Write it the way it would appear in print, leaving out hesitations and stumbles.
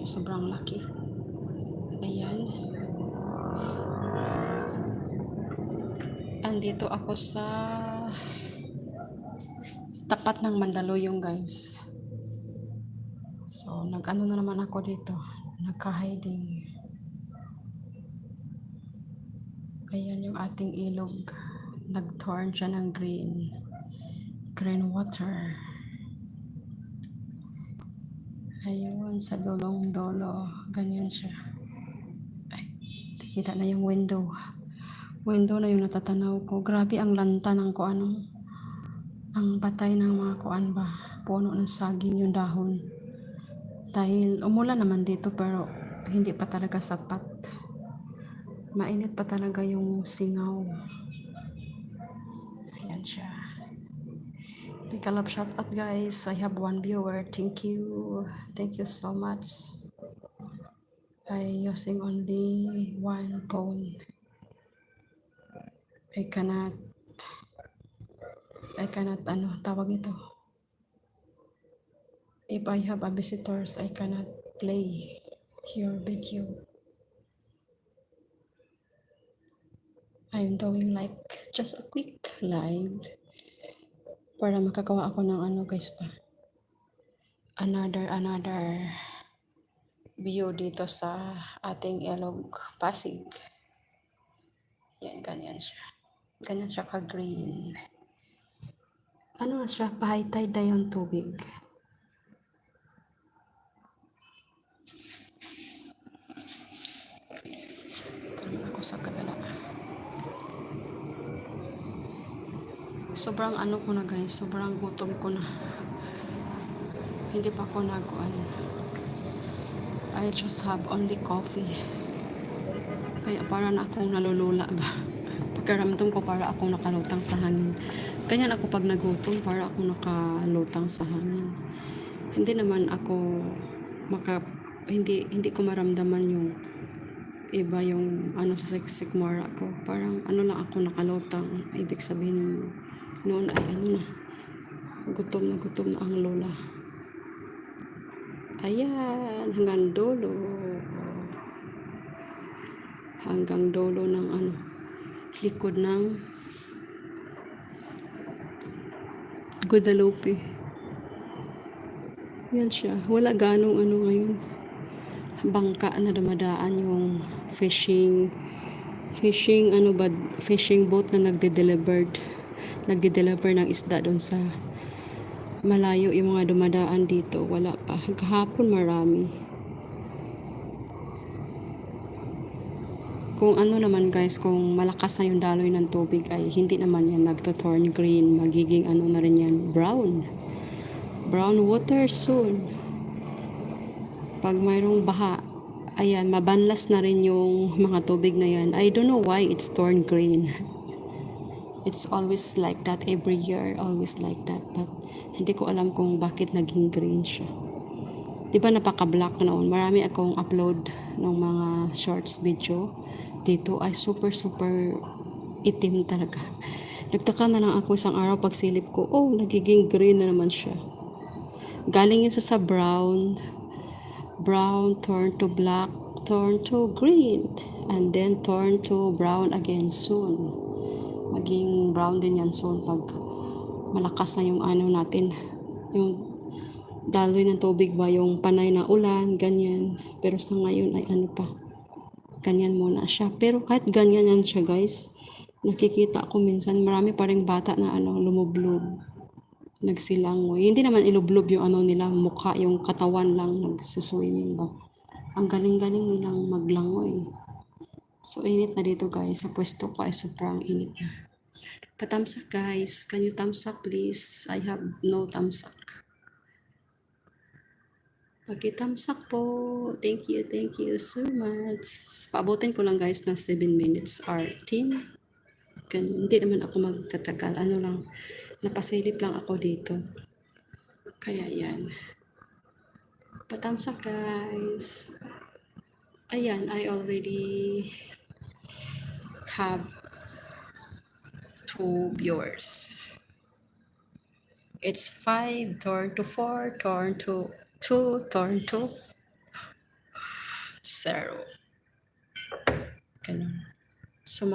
Sobrang laki. Ayan. Andito ako sa tapat ng Mandaluyong, guys. So, nag-ano na naman ako dito. Nagka-hiding. Ayan yung ating ilog. Nag-turn siya ng green. Green water. Ayun, sa dulong dolo. Ganyan siya. Ay, nakita na yung window. Window na yung natatanaw ko. Grabe ang lanta ng kuan. Ang patay ng mga kuan ba. Puno ng saging yung dahon. Dahil umulan naman dito pero hindi pa talaga sapat. Mainit pa talaga yung singaw. Ayan siya. Big love shout out, guys. I have one viewer. Thank you. Thank you so much. I using only one phone. I cannot tawag ito. If I have a visitors, I cannot play your video. I'm doing like just a quick live para makagawa ako ng guys pa. Another view dito sa ating Ilog Pasig. Yan, ganyan siya. Ganyan siya ka-green. Ano na siya, pa-high tide na yung tubig. Ito naman ako sa kabila. Sobrang ko na, guys, sobrang gutom ko na. Hindi pa ako naguan. I just have only coffee. Kaya para na akong nalulula ba. Pagkaramdam ko para akong nakalutang sa hangin. Ganyan ako pag nagutom, para akong nakalutang sa hangin. Hindi naman ako hindi ko maramdaman yung iba yung sa sikmura ko. Parang lang ako nakalutang. Ibig sabihin noon ay na. Gutom na ang lola. Ayan, hanggang dulo. Hanggang dulo ng likod ng Guadalupe. Yan siya. Wala ganong ngayon. Bangka na dumadaan yung fishing boat na nagde-deliver ng isda doon sa malayo. Yung mga dumadaan dito, wala pa. Kahapon marami. Kung naman, guys, kung malakas na yung daloy ng tubig ay hindi naman yan nagto-turn green, magiging na rin yan, brown water soon. Pag mayroong baha, ayan, mabanlas na rin yung mga tubig na yan. I don't know why it's turned green. It's always like that every year, always like that. But hindi ko alam kung bakit naging green siya. Diba napaka-black noon? Marami akong upload ng mga shorts video. Dito ay super itim talaga. Nagtaka na lang ako isang araw pagsilip ko, nagiging green na naman siya. Galing yun sa brown, turn to black, turn to green, and then turn to brown again soon. Maging brown din yan soon pag malakas na yung natin, yung daloy ng tubig ba, yung panay na ulan, ganyan. Pero sa ngayon ay pa, ganyan muna siya. Pero kahit ganyan yan siya, guys, nakikita ko minsan marami pa ring bata na lumublob, nagsilangoy. Hindi naman ilublob yung nila, mukha, yung katawan lang nagsuswimming ba. Ang galing-galing nilang maglangoy. So init na dito, guys. Sa pwesto ko ay sobrang init na. Pa-thumbs up, guys. Can you thumbs up, please? I have no thumbs up. Paki-thumbs up po. Thank you so much. Paabutin ko lang, guys, ng 7 minutes or 10. Hindi naman ako magtatagal. Lang, napasilip lang ako dito. Kaya yan. Pa-thumbs up, guys. Ayan, I already have 2 viewers. It's 5, turn to 4, turn to 2, turn to 0. Ganun. So,